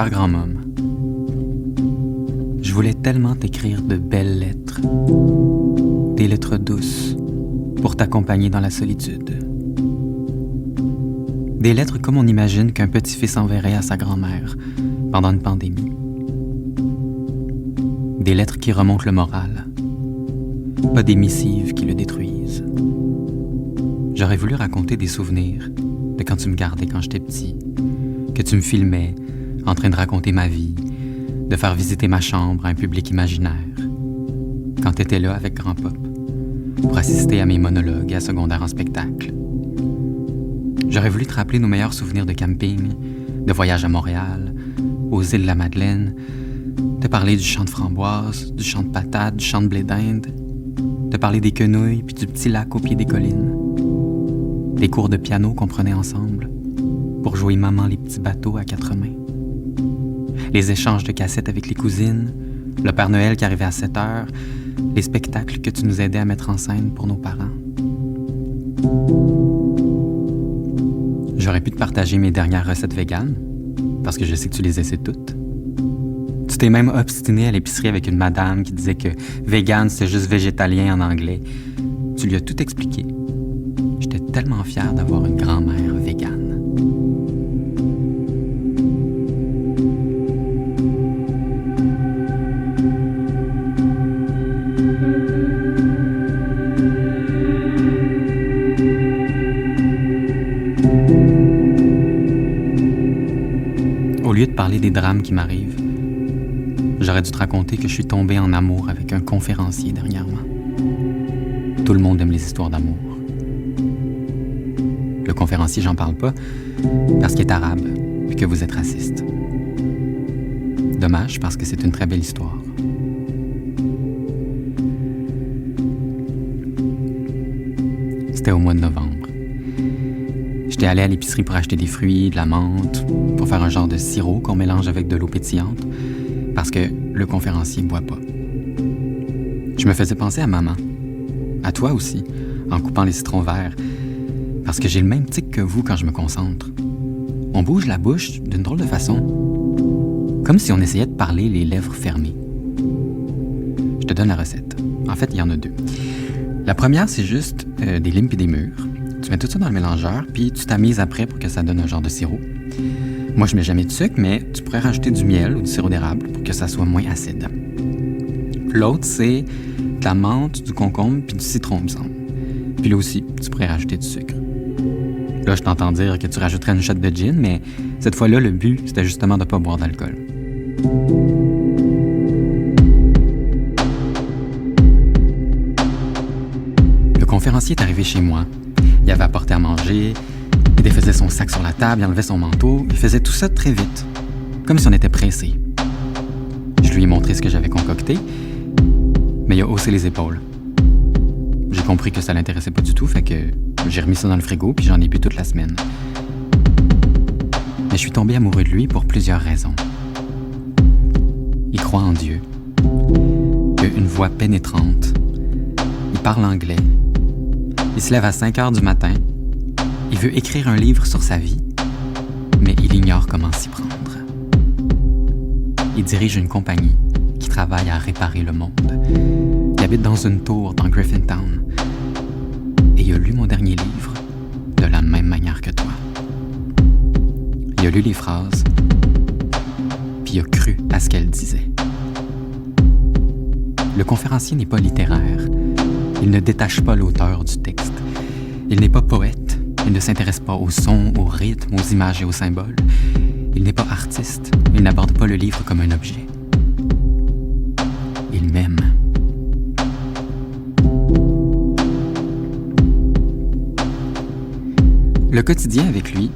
Cher grand môme, je voulais tellement t'écrire de belles lettres, des lettres douces pour t'accompagner dans la solitude. Des lettres comme on imagine qu'un petit-fils enverrait à sa grand-mère pendant une pandémie. Des lettres qui remontent le moral, pas des missives qui le détruisent. J'aurais voulu raconter des souvenirs de quand tu me gardais quand j'étais petit, que tu me filmais en train de raconter ma vie, de faire visiter ma chambre à un public imaginaire, quand t'étais là avec Grand Pop, pour assister à mes monologues à secondaire en spectacle. J'aurais voulu te rappeler nos meilleurs souvenirs de camping, de voyage à Montréal, aux îles de la Madeleine, te parler du champ de framboises, du champ de patates, du champ de blé d'Inde, te parler des quenouilles puis du petit lac au pied des collines, des cours de piano qu'on prenait ensemble pour jouer Maman les petits bateaux à 4 mains, les échanges de cassettes avec les cousines, le Père Noël qui arrivait à 7 heures, les spectacles que tu nous aidais à mettre en scène pour nos parents. J'aurais pu te partager mes dernières recettes véganes, parce que je sais que tu les essaies toutes. Tu t'es même obstiné à l'épicerie avec une madame qui disait que vegan, c'est juste végétalien en anglais. Tu lui as tout expliqué. J'étais tellement fier d'avoir une grand-mère végane. Au lieu de parler des drames qui m'arrivent, j'aurais dû te raconter que je suis tombé en amour avec un conférencier dernièrement. Tout le monde aime les histoires d'amour. Le conférencier, j'en parle pas, parce qu'il est arabe et que vous êtes raciste. Dommage, parce que c'est une très belle histoire. C'était au mois de novembre. J'étais allé à l'épicerie pour acheter des fruits, de la menthe, pour faire un genre de sirop qu'on mélange avec de l'eau pétillante, parce que le conférencier ne boit pas. Je me faisais penser à maman, à toi aussi, en coupant les citrons verts, parce que j'ai le même tic que vous quand je me concentre. On bouge la bouche d'une drôle de façon, comme si on essayait de parler les lèvres fermées. Je te donne la recette. En fait, il y en a 2. La première, c'est juste des limes et des mûres. Tu mets tout ça dans le mélangeur, puis tu t'amuses après pour que ça donne un genre de sirop. Moi, je mets jamais de sucre, mais tu pourrais rajouter du miel ou du sirop d'érable pour que ça soit moins acide. L'autre, c'est de la menthe, du concombre puis du citron, il me semble. Puis là aussi, tu pourrais rajouter du sucre. Là, je t'entends dire que tu rajouterais une shot de gin, mais cette fois-là, le but, c'était justement de ne pas boire d'alcool. Le conférencier est arrivé chez moi. Il avait apporté à manger, il défaisait son sac sur la table, il enlevait son manteau. Il faisait tout ça très vite, comme si on était pressé. Je lui ai montré ce que j'avais concocté, mais il a haussé les épaules. J'ai compris que ça l'intéressait pas du tout, fait que j'ai remis ça dans le frigo, puis j'en ai bu toute la semaine. Mais je suis tombé amoureux de lui pour plusieurs raisons. Il croit en Dieu. Il a une voix pénétrante. Il parle anglais. Il se lève à 5 heures du matin. Il veut écrire un livre sur sa vie, mais il ignore comment s'y prendre. Il dirige une compagnie qui travaille à réparer le monde. Il habite dans une tour dans Griffintown. Et il a lu mon dernier livre de la même manière que toi. Il a lu les phrases, puis il a cru à ce qu'elles disaient. Le conférencier n'est pas littéraire. Il ne détache pas l'auteur du texte. Il n'est pas poète. Il ne s'intéresse pas au son, au rythme, aux images et aux symboles. Il n'est pas artiste. Il n'aborde pas le livre comme un objet. Il m'aime. Le quotidien avec lui,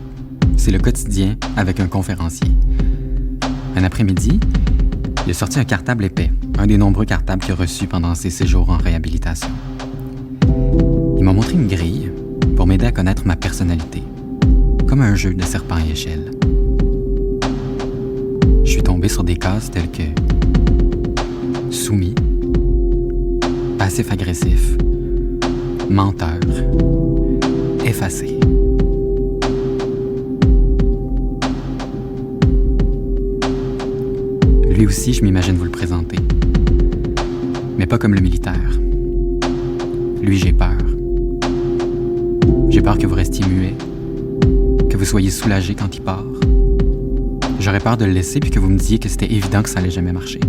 c'est le quotidien avec un conférencier. Un après-midi, il a sorti un cartable épais, un des nombreux cartables qu'il a reçus pendant ses séjours en réhabilitation. Il m'a montré une grille pour m'aider à connaître ma personnalité, comme un jeu de serpent et échelle. Je suis tombé sur des cases telles que soumis, passif-agressif, menteur, effacé. Lui aussi, je m'imagine vous le présenter. Mais pas comme le militaire. Lui, j'ai peur. J'ai peur que vous restiez muet, que vous soyez soulagé quand il part. J'aurais peur de le laisser puis que vous me disiez que c'était évident que ça allait jamais marcher.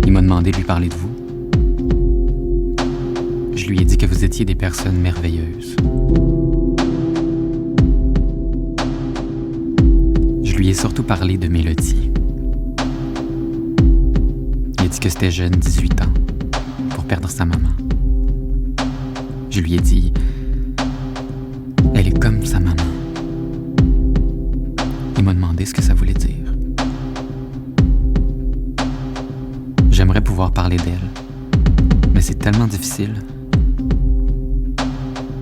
Il m'a demandé de lui parler de vous. Je lui ai dit que vous étiez des personnes merveilleuses. Je lui ai surtout parlé de Mélodie. Il a dit que c'était jeune, 18 ans, pour perdre sa maman. Je lui ai dit, elle est comme sa maman. Il m'a demandé ce que ça voulait dire. J'aimerais pouvoir parler d'elle, mais c'est tellement difficile.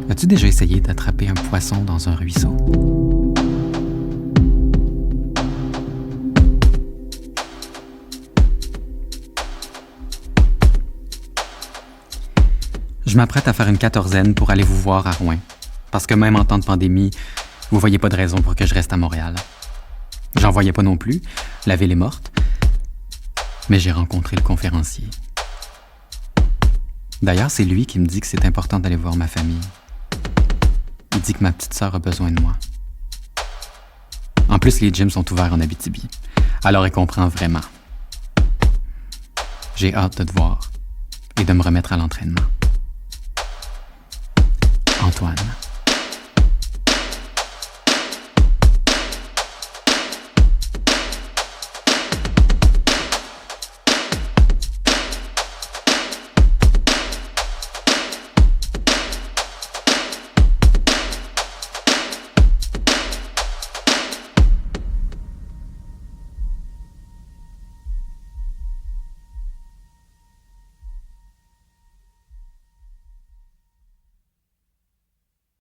As-tu déjà essayé d'attraper un poisson dans un ruisseau? Je m'apprête à faire une quatorzaine pour aller vous voir à Rouen, parce que même en temps de pandémie, vous voyez pas de raison pour que je reste à Montréal. J'en voyais pas non plus, la ville est morte, mais j'ai rencontré le conférencier. D'ailleurs, c'est lui qui me dit que c'est important d'aller voir ma famille. Il dit que ma petite sœur a besoin de moi. En plus, les gyms sont ouverts en Abitibi, alors il comprend vraiment. J'ai hâte de te voir et de me remettre à l'entraînement. Antoine.